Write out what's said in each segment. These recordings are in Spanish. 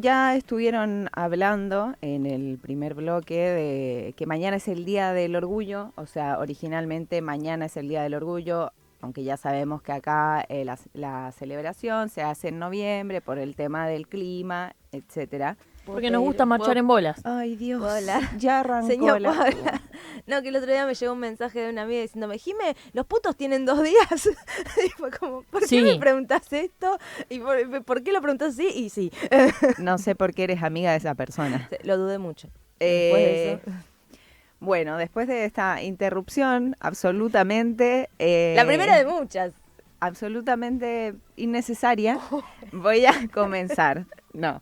Ya estuvieron hablando en el primer bloque de que mañana es el Día del Orgullo, o sea, originalmente mañana es el Día del Orgullo, aunque ya sabemos que acá la celebración se hace en noviembre por el tema del clima, etcétera. Porque nos gusta marchar en bolas. Ay, Dios, Hola. ya arrancó Señor la... Paula. No, que el otro día me llegó un mensaje de una amiga diciéndome, Jime, los putos tienen 2 días. Y fue como, ¿por qué me preguntas esto? ¿Y por qué lo preguntas así? Y sí. No sé por qué eres amiga de esa persona. Lo dudé mucho. Después de eso. Bueno, después de esta interrupción absolutamente... La primera de muchas. Absolutamente innecesaria, voy a comenzar. No.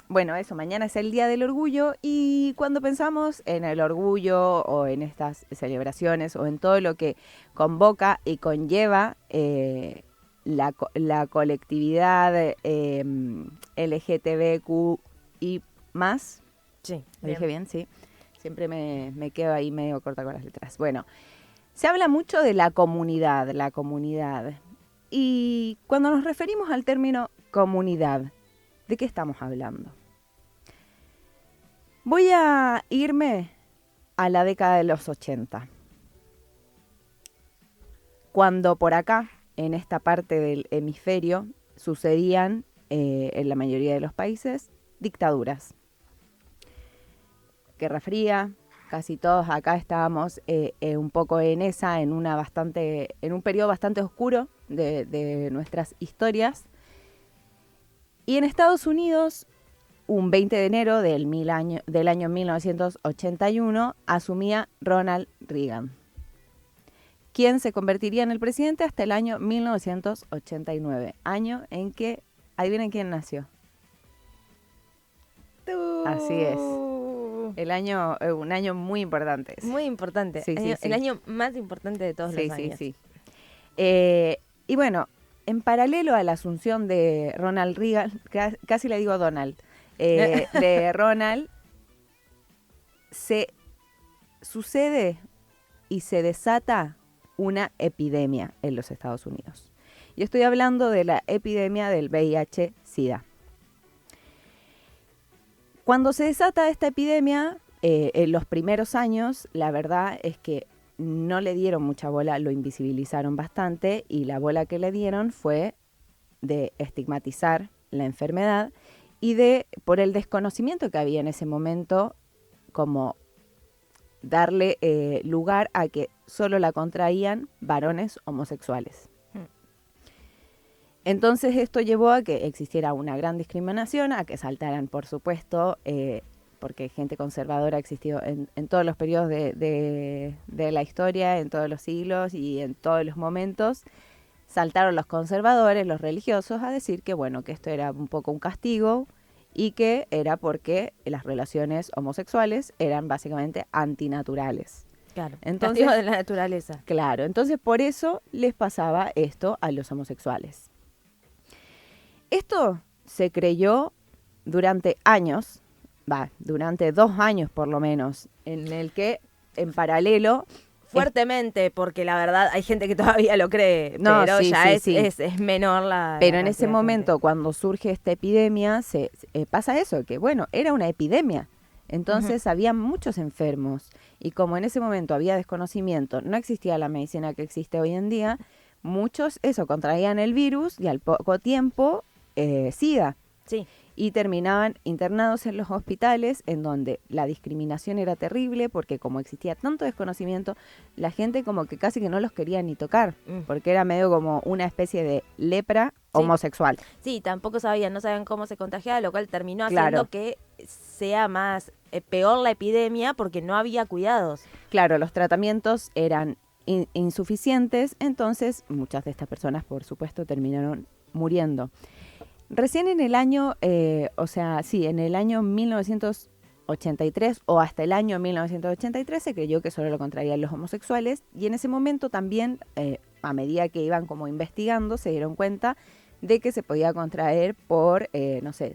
Bueno, eso, mañana es el Día del Orgullo y cuando pensamos en el orgullo o en estas celebraciones o en todo lo que convoca y conlleva la colectividad LGTBQI+, Sí, ¿lo dije bien? Sí. Siempre me quedo ahí medio corta con las letras. Bueno, se habla mucho de la comunidad. Y cuando nos referimos al término comunidad, ¿de qué estamos hablando? Voy a irme a la década de los 80, cuando por acá, en esta parte del hemisferio, sucedían, en la mayoría de los países, dictaduras. Guerra Fría, casi todos acá estábamos un poco en un periodo bastante oscuro de nuestras historias. Y en Estados Unidos, un 20 de enero del año 1981, asumía Ronald Reagan, quien se convertiría en el presidente hasta el año 1989, año en que, adivinen quién nació. Así es. Un año muy importante. Muy importante. Sí, sí. El año más importante de todos los años. Sí. Y bueno, en paralelo a la asunción de Ronald Reagan, casi le digo Donald, de Ronald, se sucede y se desata una epidemia en los Estados Unidos. Y estoy hablando de la epidemia del VIH-Sida. Cuando se desata esta epidemia, en los primeros años, la verdad es que no le dieron mucha bola, lo invisibilizaron bastante y la bola que le dieron fue de estigmatizar la enfermedad y por el desconocimiento que había en ese momento, como darle lugar a que solo la contraían varones homosexuales. Entonces esto llevó a que existiera una gran discriminación, a que saltaran, por supuesto, porque gente conservadora ha existido en todos los periodos de la historia, en todos los siglos y en todos los momentos. Saltaron los conservadores, los religiosos, a decir que bueno, que esto era un poco un castigo y que era porque las relaciones homosexuales eran básicamente antinaturales. Claro, Entonces, castigo de la naturaleza. Claro, entonces por eso les pasaba esto a los homosexuales. Esto se creyó durante años, durante 2 años por lo menos, en el que en paralelo... Fuertemente, porque la verdad hay gente que todavía lo cree, No, pero sí, ya sí, es menor la... Pero la en ese cantidad de momento, gente. cuando surge esta epidemia, pasa eso, que bueno, era una epidemia. Entonces había muchos enfermos y como en ese momento había desconocimiento, no existía la medicina que existe hoy en día, muchos contraían el virus y al poco tiempo SIDA. Sí. Y terminaban internados en los hospitales en donde la discriminación era terrible porque como existía tanto desconocimiento, la gente como que casi que no los quería ni tocar, porque era medio como una especie de lepra homosexual. Sí, tampoco no sabían cómo se contagiaba, lo cual terminó haciendo que sea más peor la epidemia porque no había cuidados. Claro, los tratamientos eran insuficientes, entonces muchas de estas personas, por supuesto, terminaron muriendo. Recién en el año, en el año 1983 o hasta el año 1983 se creyó que solo lo contraían los homosexuales y en ese momento también, a medida que iban como investigando, se dieron cuenta de que se podía contraer por,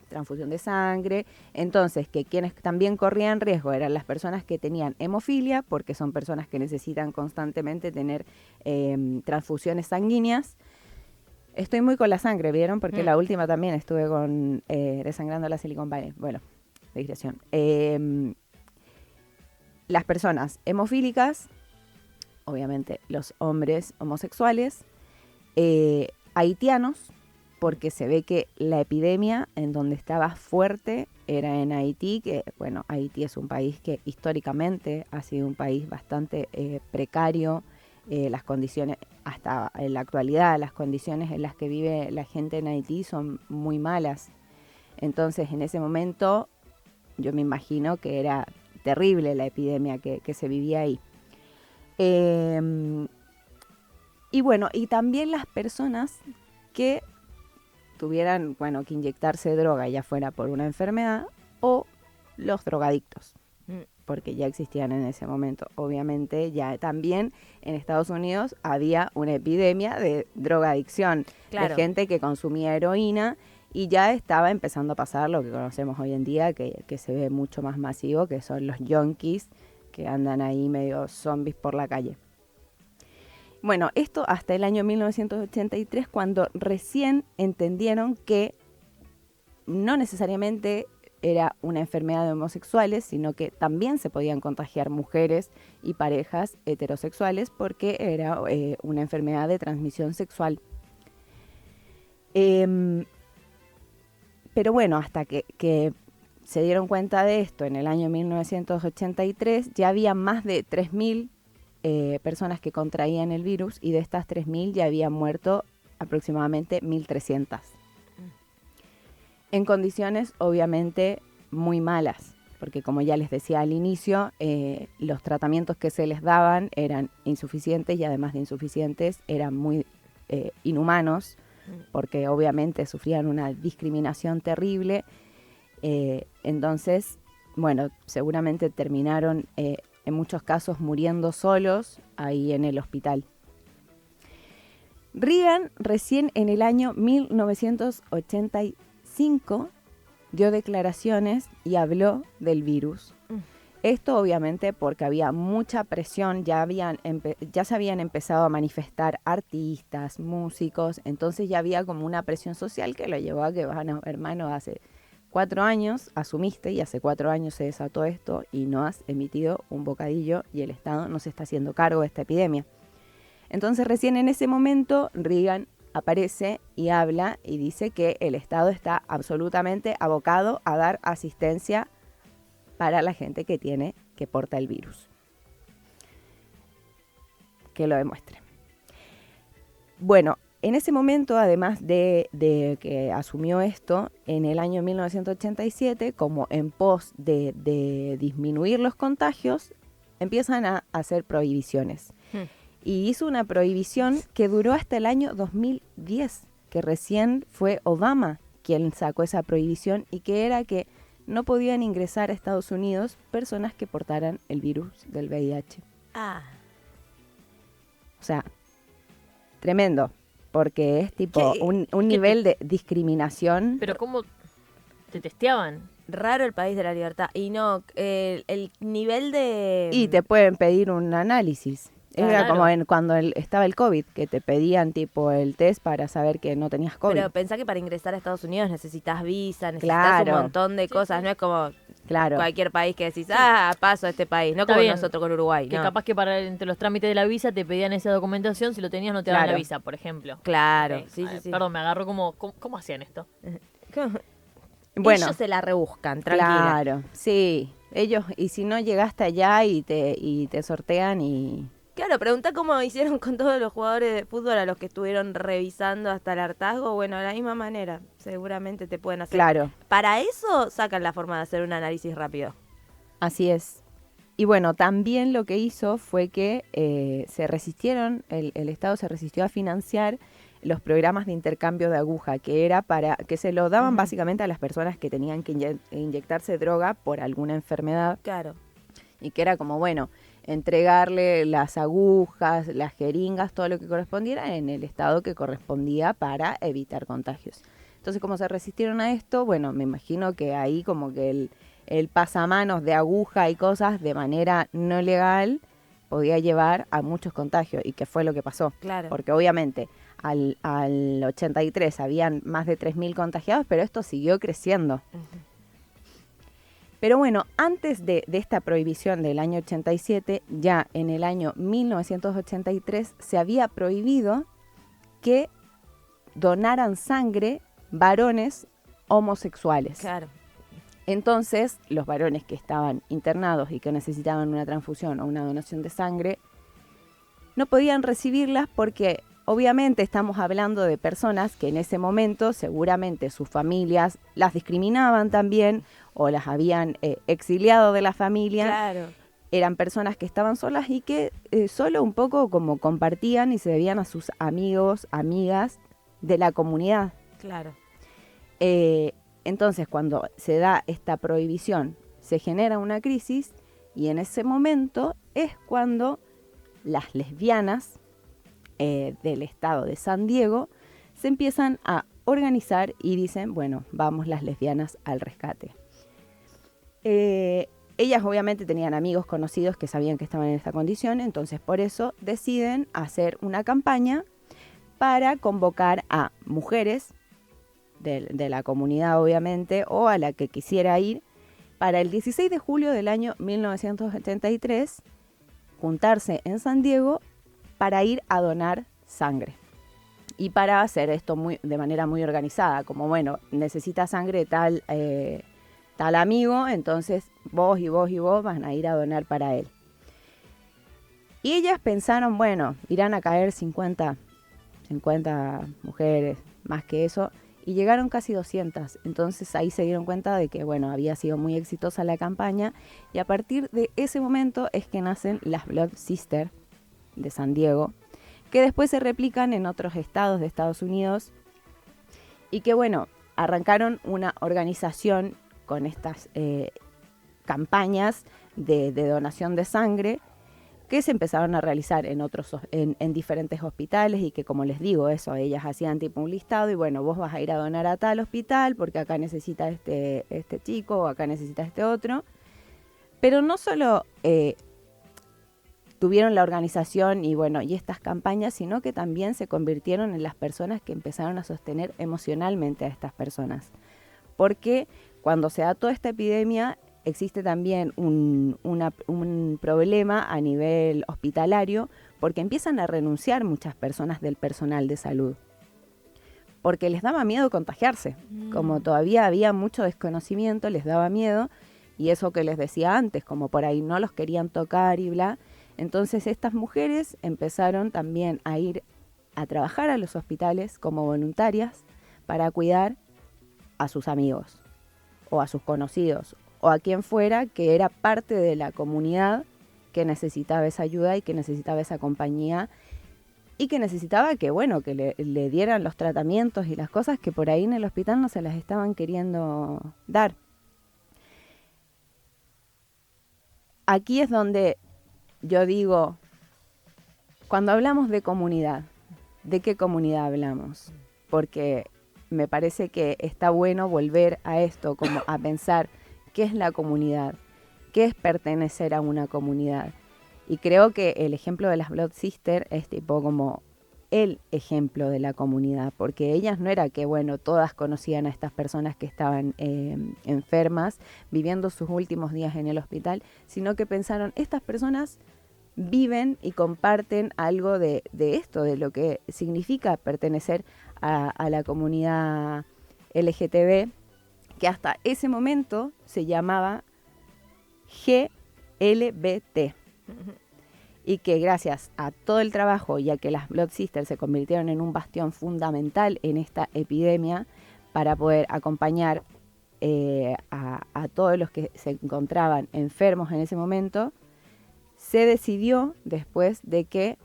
transfusión de sangre. Entonces, que quienes también corrían riesgo eran las personas que tenían hemofilia, porque son personas que necesitan constantemente tener transfusiones sanguíneas. estoy muy con la sangre, ¿vieron? Porque la última también estuve con Desangrando la Silicon Valley. Bueno, digresión. Las personas hemofílicas, obviamente los hombres homosexuales, haitianos, porque se ve que la epidemia en donde estaba fuerte era en Haití, que bueno, Haití es un país que históricamente ha sido un país bastante precario, las condiciones, hasta en la actualidad, las condiciones en las que vive la gente en Haití son muy malas. Entonces, en ese momento, yo me imagino que era terrible la epidemia que se vivía ahí. Y bueno, y también las personas que tuvieran, bueno, que inyectarse droga, ya fuera por una enfermedad, o los drogadictos, porque ya existían en ese momento. Obviamente ya también en Estados Unidos había una epidemia de drogadicción, de gente que consumía heroína, y ya estaba empezando a pasar lo que conocemos hoy en día, que se ve mucho más masivo, que son los yonkis, que andan ahí medio zombies por la calle. Bueno, esto hasta el año 1983, cuando recién entendieron que no necesariamente era una enfermedad de homosexuales, sino que también se podían contagiar mujeres y parejas heterosexuales porque era una enfermedad de transmisión sexual. Pero bueno, hasta que se dieron cuenta de esto en el año 1983, ya había más de 3.000 personas que contraían el virus, y de estas 3.000 ya habían muerto aproximadamente 1.300. En condiciones obviamente muy malas, porque como ya les decía al inicio, los tratamientos que se les daban eran insuficientes, y además de insuficientes eran muy inhumanos, porque obviamente sufrían una discriminación terrible. Entonces, bueno, seguramente terminaron en muchos casos muriendo solos ahí en el hospital. Reagan recién en el año 1985 dio declaraciones y habló del virus. Esto obviamente porque había mucha presión, ya se habían empezado a manifestar artistas, músicos, entonces ya había como una presión social que lo llevó a que, bueno, hermano, hace 4 años asumiste y hace 4 años se desató esto y no has emitido un bocadillo y el Estado no se está haciendo cargo de esta epidemia. Entonces recién en ese momento Reagan aparece y habla y dice que el Estado está absolutamente abocado a dar asistencia para la gente que porta el virus. Que lo demuestre. Bueno, en ese momento, además de que asumió esto, en el año 1987, como en pos de disminuir los contagios, empiezan a hacer prohibiciones. Y hizo una prohibición que duró hasta el año 2010, que recién fue Obama quien sacó esa prohibición, y que era que no podían ingresar a Estados Unidos personas que portaran el virus del VIH. O sea, tremendo. Porque es tipo un nivel de discriminación. Pero ¿cómo te testeaban? Raro el país de la libertad. Y no, el nivel de... Y te pueden pedir un análisis. Era como cuando estaba el COVID, que te pedían tipo el test para saber que no tenías COVID. Pero pensá que para ingresar a Estados Unidos necesitas visa, necesitas un montón de cosas. No es como cualquier país que decís, paso a este país. No como nosotros con Uruguay. Que capaz que entre los trámites de la visa te pedían esa documentación. Si lo tenías no te daban la visa, por ejemplo. Claro. Sí. Perdón, me agarro ¿Cómo hacían esto? Bueno, ellos se la rebuscan, tranquila. Claro, sí. Ellos, y si no llegaste allá y te sortean y... Claro, pregunta cómo hicieron con todos los jugadores de fútbol a los que estuvieron revisando hasta el hartazgo. Bueno, de la misma manera, seguramente te pueden hacer. Claro. Para eso sacan la forma de hacer un análisis rápido. Así es. Y bueno, también lo que hizo fue que se resistieron, el Estado se resistió a financiar los programas de intercambio de aguja, que era para que se lo daban básicamente a las personas que tenían que inyectarse droga por alguna enfermedad. Claro. Y que era como, bueno, entregarle las agujas, las jeringas, todo lo que correspondiera en el estado que correspondía para evitar contagios. Entonces, como se resistieron a esto, bueno, me imagino que ahí como que el pasamanos de aguja y cosas de manera no legal podía llevar a muchos contagios, y que fue lo que pasó. Claro. Porque obviamente al 83 habían más de 3.000 contagiados, pero esto siguió creciendo. Pero bueno, antes de esta prohibición del año 87, ya en el año 1983 se había prohibido que donaran sangre varones homosexuales. Claro. Entonces, los varones que estaban internados y que necesitaban una transfusión o una donación de sangre, no podían recibirlas porque obviamente estamos hablando de personas que en ese momento seguramente sus familias las discriminaban también o las habían exiliado de la familia. Claro. Eran personas que estaban solas y que solo un poco como compartían y se debían a sus amigos, amigas de la comunidad. Claro. Entonces, cuando se da esta prohibición, se genera una crisis y en ese momento es cuando las lesbianas del estado de San Diego se empiezan a organizar y dicen, bueno, vamos las lesbianas al rescate. Ellas obviamente tenían amigos conocidos que sabían que estaban en esta condición, entonces por eso deciden hacer una campaña para convocar a mujeres de la comunidad obviamente o a la que quisiera ir para el 16 de julio del año 1973 juntarse en San Diego para ir a donar sangre y para hacer esto de manera muy organizada, como bueno, necesita sangre tal amigo, entonces vos y vos y vos van a ir a donar para él. Y ellas pensaron, bueno, irán a caer 50 mujeres, más que eso, y llegaron casi 200. Entonces ahí se dieron cuenta de que, bueno, había sido muy exitosa la campaña y a partir de ese momento es que nacen las Blood Sisters de San Diego, que después se replican en otros estados de Estados Unidos y que, bueno, arrancaron una organización con estas campañas de donación de sangre que se empezaron a realizar en diferentes hospitales y que, como les digo, eso, ellas hacían tipo un listado y bueno, vos vas a ir a donar a tal hospital porque acá necesita este chico o acá necesita este otro. Pero no solo tuvieron la organización y bueno, y estas campañas, sino que también se convirtieron en las personas que empezaron a sostener emocionalmente a estas personas. Porque cuando se da toda esta epidemia, existe también un problema a nivel hospitalario porque empiezan a renunciar muchas personas del personal de salud. Porque les daba miedo contagiarse. Como todavía había mucho desconocimiento, les daba miedo. Y eso que les decía antes, como por ahí no los querían tocar y bla. Entonces estas mujeres empezaron también a ir a trabajar a los hospitales como voluntarias para cuidar a sus amigos o a sus conocidos o a quien fuera que era parte de la comunidad que necesitaba esa ayuda y que necesitaba esa compañía y que necesitaba que, bueno, que le dieran los tratamientos y las cosas que por ahí en el hospital no se las estaban queriendo dar. Aquí es donde yo digo, cuando hablamos de comunidad, ¿de qué comunidad hablamos? Porque me parece que está bueno volver a esto, como a pensar qué es la comunidad, qué es pertenecer a una comunidad. Y creo que el ejemplo de las Blood Sisters es tipo como el ejemplo de la comunidad, porque ellas no era que, bueno, todas conocían a estas personas que estaban enfermas, viviendo sus últimos días en el hospital, sino que pensaron, estas personas viven y comparten algo de esto, de lo que significa pertenecer a la comunidad LGTB, que hasta ese momento se llamaba GLBT. Y que gracias a todo el trabajo y a que las Blood Sisters se convirtieron en un bastión fundamental en esta epidemia para poder acompañar a todos los que se encontraban enfermos en ese momento, se decidió después de que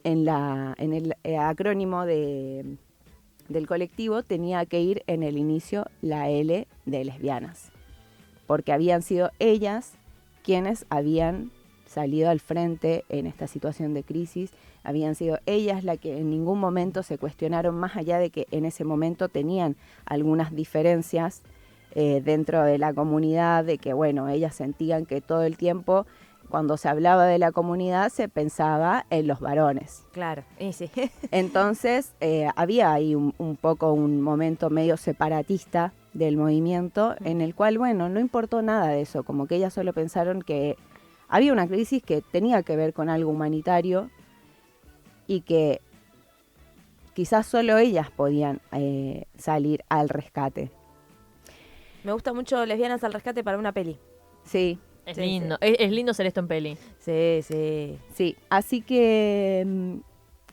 en el acrónimo del colectivo tenía que ir en el inicio la L de lesbianas, porque habían sido ellas quienes habían salido al frente en esta situación de crisis, habían sido ellas las que en ningún momento se cuestionaron, más allá de que en ese momento tenían algunas diferencias dentro de la comunidad, de que bueno, ellas sentían que todo el tiempo cuando se hablaba de la comunidad se pensaba en los varones. Claro, y sí. Entonces había ahí un poco un momento medio separatista del movimiento en el cual, bueno, no importó nada de eso, como que ellas solo pensaron que había una crisis que tenía que ver con algo humanitario y que quizás solo ellas podían salir al rescate. Me gusta mucho Lesbianas al Rescate para una peli. Sí. Es Sí, lindo, sí. es lindo ser esto en peli. Sí, sí. Sí, así que,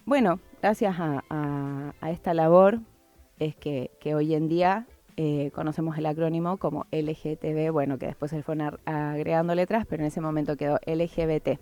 bueno, gracias a esta labor es que hoy en día conocemos el acrónimo como LGTB, bueno, que después se fueron agregando letras, pero en ese momento quedó LGBT.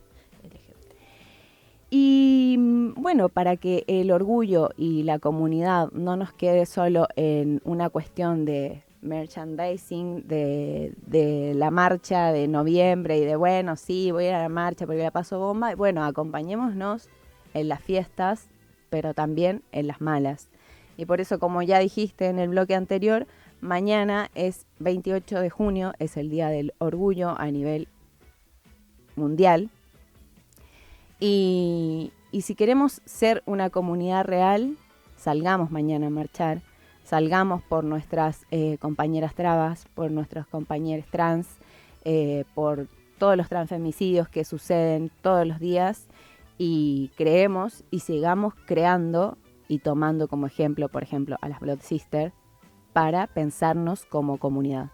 Y bueno, para que el orgullo y la comunidad no nos quede solo en una cuestión de merchandising, de la marcha de noviembre y de, bueno, sí, voy a ir a la marcha porque la paso bomba. Bueno, acompañémonos en las fiestas, pero también en las malas. Y por eso, como ya dijiste en el bloque anterior, mañana es 28 de junio, es el Día del Orgullo a nivel mundial. Y si queremos ser una comunidad real, salgamos mañana a marchar, salgamos por nuestras compañeras trabas, por nuestros compañeros trans, por todos los transfemicidios que suceden todos los días y creemos y sigamos creando y tomando como ejemplo, por ejemplo, a las Blood Sisters para pensarnos como comunidad.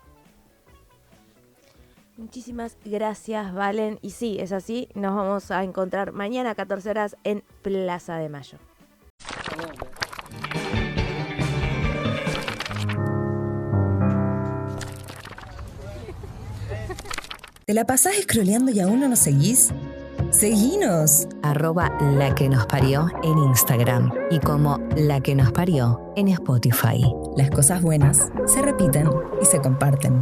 Muchísimas gracias, Valen. Y sí, es así. Nos vamos a encontrar mañana a 14 horas en Plaza de Mayo. ¿Te la pasás scrolleando y aún no nos seguís? ¡Seguinos! @laquenosparió en Instagram y como La que nos parió en Spotify. Las cosas buenas se repiten y se comparten.